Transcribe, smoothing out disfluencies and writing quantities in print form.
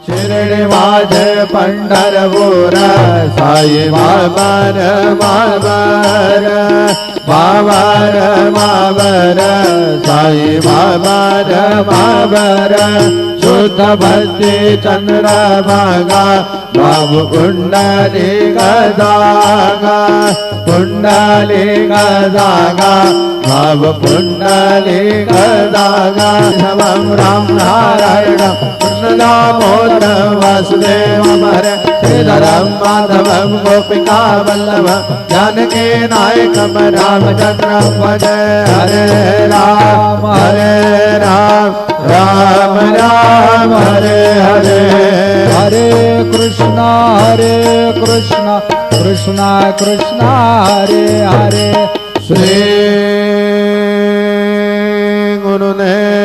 शिर्डी माझे पंढरपूर साई मावर मावर मावर मावर साई मावर मावर शुद्ध भक्ती चंद्रभागा बाबू कुंडली गदागा कुंडली गदागा बाबू कुंडली गदागा नमः राम नारायण कृष्ण दामोदर वासुदेव हरे श्रीधरम माधवम गोपिका वल्लभ जानकी नायकम रामचंद्र भजे हरे राम राम राम हरे हरे हरे कृष्णा कृष्णा कृष्णा हरे हरे श्री गुरुदेव